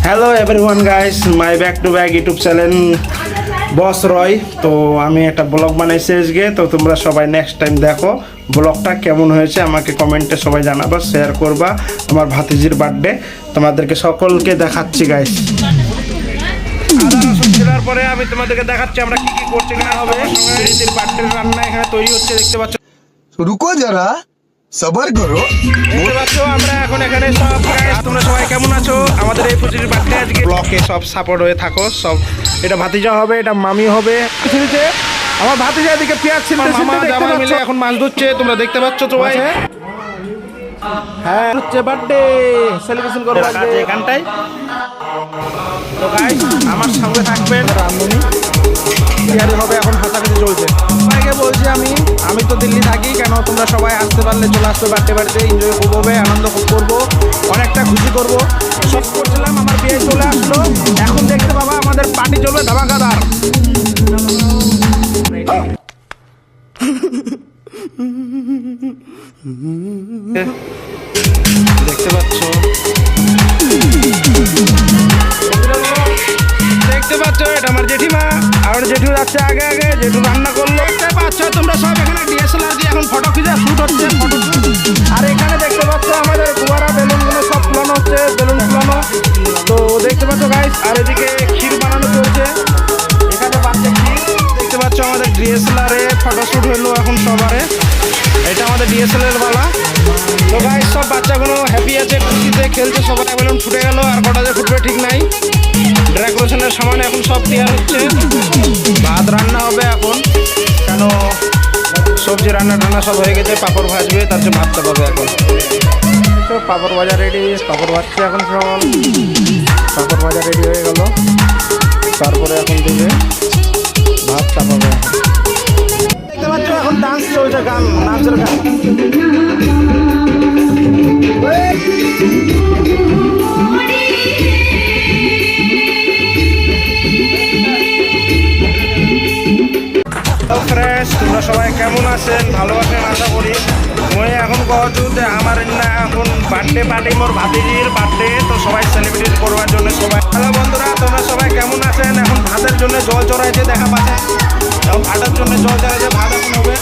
Hello everyone guys, my back to back YouTube channel boss Roy. তো আমি একটা blog বানাইছি আজকে, তো তোমরা সবাই নেক্সট টাইম দেখো ব্লগটা কেমন হয়েছে, আমাকে কমেন্টে সবাই জানাবা, শেয়ার করবা। আমার ভাতিজির বার্থডে তোমাদেরকে সকলকে দেখাচ্ছি গাইস। পরে আমি তোমাদেরকে দেখাচ্ছি আমরা কি কি করছি না হবে। রীতির বার্থডে রান্না এখানে তৈরি হচ্ছে, দেখতে পাচ্ছ। রুকো যারা, সবার করো। দেখতে পাচ্ছ আমরা এখন এখানে সব গাইস, তোমরা সবাই কেমন আছো? আমাদের এই পুজোর বার্থডে আজকে ব্লকে সব সাপোর্ট হয়ে থাকো সব। এটা ভাতিজা হবে, এটা মামি হবে। আমার ভাতিজা এদিকে পেঁয়াজ ছিলতে মিলে এখন মাছ ধরছে, তোমরা দেখতে পাচ্ছ সবাই। হ্যাঁ হচ্ছে বার্থডে সেলিব্রেশন করবো এখানটায়। তো গাইস আমার সঙ্গে থাকবেন, রান্ধুনি তৈরি হবে, এখন হাতাহাতি চলছে। সবাইকে বলছি আমি তো দিল্লি থাকি, কেন তোমরা সবাই আসতে পারলে চলে আসবে বার্থডে এনজয় করবো, আনন্দ করবো, অনেকটা খুশি করবো। সব করছিলাম, আমার বিয়ে চলে আসলো, এখন দেখতে পাবা আমাদের পার্টি চলবে ধামাকাদার। দেখতে পাচ্ছ এটা আমার জেঠিমা, আর জেঠু যাচ্ছে আগে আগে, জেঠু রান্না করলো। দেখতে পাচ্ছ তোমরা সব এখানে ডিএসএলআর দিয়ে এখন ফটো খিচে শুট হচ্ছে, ফটো শুট। আর এখানে দেখতে পাচ্ছ আমাদের কুয়ারা বেলুনগুলো সব ফুলানো হচ্ছে, বেলুন ফুলানো। তো দেখতে পাচ্ছ গাইস, আর এদিকে ক্ষীর বানানো চলছে, এখানে বাচ্চা ক্ষীর। দেখতে পাচ্ছ আমাদের ডিএসএলআর এ ফটো শুট হইলো এখন সবারে, এটা আমাদের ডিএসএলআর বালা। তো গাইস সব বাচ্চাগুলো হ্যাপি আছে, খুশিতে খেলছে, সবাই বেলুন ফুটে গেল, আর কটা যে ফুটবে ঠিক নাই। ডেকোরেশনের সামান এখন সব তৈরি হচ্ছে, ভাত রান্না হবে এখন, কেন সবজি রান্না টান্না সব হয়ে গেছে, পাঁপড় ভাজবে, তারপরে ভাত চাপাবে এখন। পাঁপড় ভাজা রেডি, পাঁপড় ভাজছে এখন সব, পাঁপড় ভাজা রেডি হয়ে গেল, তারপরে এখন দিবে ভাত চাপাবে। দেখতে পাচ্ছ এখন ডান্স চলছে, গান, নাচের গান। তোমরা সবাই কেমন আছেন? ভালো আছেন আশা করি। মই এখন কহছু যে আমার না এখন বার্থডে পার্টি, মোর ভাতিজির বার্থডে, তো সবাই সেলিব্রেট করবার জন্য সবাই। হ্যালো বন্ধুরা, তোমরা সবাই কেমন আছেন? এখন ভাতের জন্য জল চড়াইছে, দেখা পাচ্ছেন, এখন ভাতের জন্য জল চড়াইছে, ভাত এখন হবে।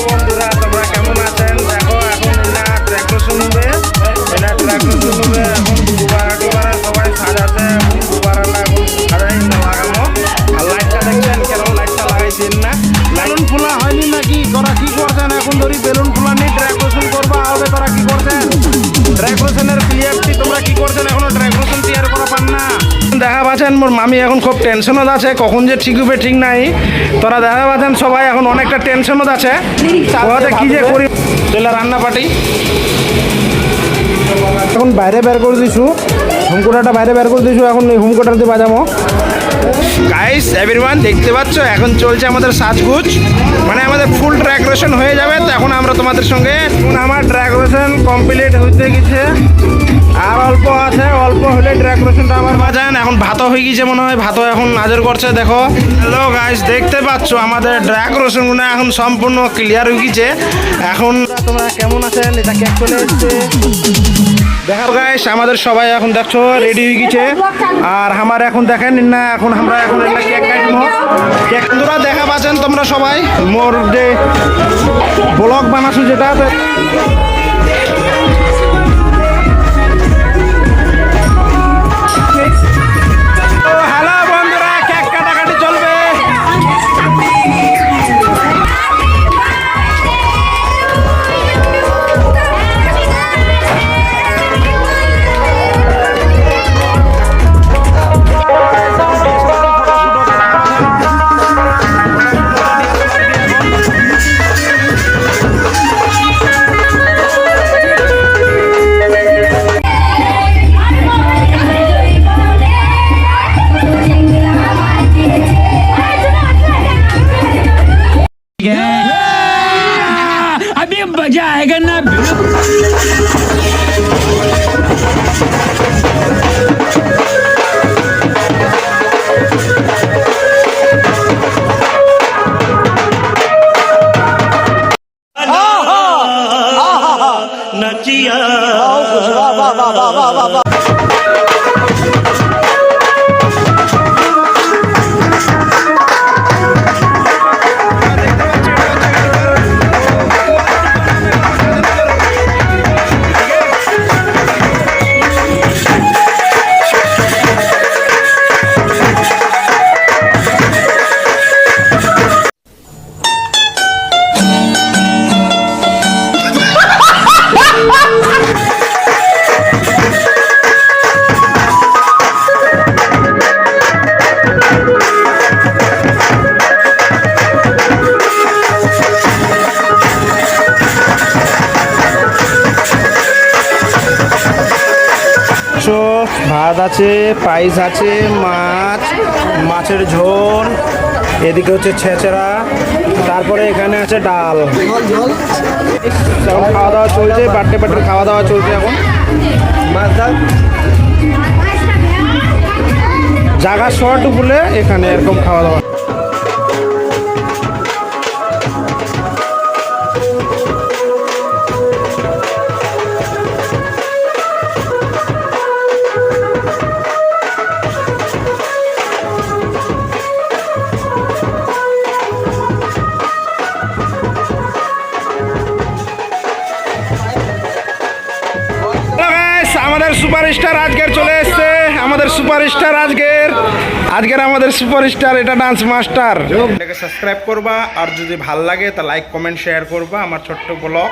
বন্ধুরা তোমরা কেমন আছেন? দেখো এখন না ডেকোরেশন হবে, এটা ডেকোরেশন হবে এখন, দুবারা সবাই সাজাতে, দুবারা এখন সাজাই লাগানো। আর লাইটটা দেখছেন কেন লাইটটা লাগাইছেন না? বেলুন ফোলা হয়নি নাকি? তোরা কি করছেন? এখন ধরি বেলুন ফোলা নিয়ে ডেকোরেশন করবা হবে, তোরা কি করছেন? ডেকোরেশনের ক্লিয়ারটি তোমরা কি করছেন? এখনো ডেকোরেশন ক্লিয়ার করা পান না। দেখা পাচ্ছেন মোর মামি এখন খুব টেনশনত আছে, কখন যে ঠিক হবে ঠিক নাই। তোরা দেখা পাচ্ছেন সবাই এখন অনেকটা টেনশনত আছে, ওদের কি যে করি। চলে রান্না পার্টি এখন বাইরে বের করে দিছু, হোমকোটাটা বাইরে বের করে দিছু, এখন এই হোমকোটার দিয়ে বাজাবো। গাইস এভরিওয়ান দেখতে পাচ্ছ এখন চলছে আমাদের সাজগুজ, মানে আমাদের ফুল ডেকোরেশন হয়ে যাবে। তো এখন আমরা তোমাদের সঙ্গে, আমার ডেকোরেশন কমপ্লিট হইতে গেছে, আর অল্প আছে, অল্প হলে ডেকোরেশনটা আবার বাজান। এখন ভাতও হয়ে গেছে মনে হয়, ভাতও এখন নাজর করছে। দেখো হ্যালো গাইস, দেখতে পাচ্ছ আমাদের ডেকোরেশনগুলো এখন সম্পূর্ণ ক্লিয়ার হয়ে গেছে। এখন তোমরা কেমন আছেন? এটা কেক চলে এসছে, দেখো গাইস আমাদের সবাই এখন দেখছো রেডি হয়ে গেছে। আর আমার এখন দেখেন না, এখন আমরা এখন কেক কাটবো। কেক বন্ধুরা দেখা পাচ্ছেন তোমরা সবাই, মোর যে ব্লগ বানাচ্ছো যেটা, হ্যালো বন্ধুরা, কেক কাটাকাটি চলবে। ভাত আছে, পায়েস আছে, মাছের ঝোল, এদিকে হচ্ছে ছেঁচড়া, তারপরে এখানে আছে ডাল। এখন খাওয়া দাওয়া চলছে, বার্থডে খাওয়া দাওয়া চলছে এখন। জায়গা শর্ট বলে এখানে এরকম খাওয়া দাওয়া। আমাদের সুপারস্টার আজকের চলে এসছে, আমাদের সুপারস্টার আজকের আমাদের সুপারস্টার, এটা ডান্স মাস্টার। এটাকে সাবস্ক্রাইব করবা, আর যদি ভাল লাগে তা লাইক কমেন্ট শেয়ার করবা আমার ছোট্ট ব্লগ।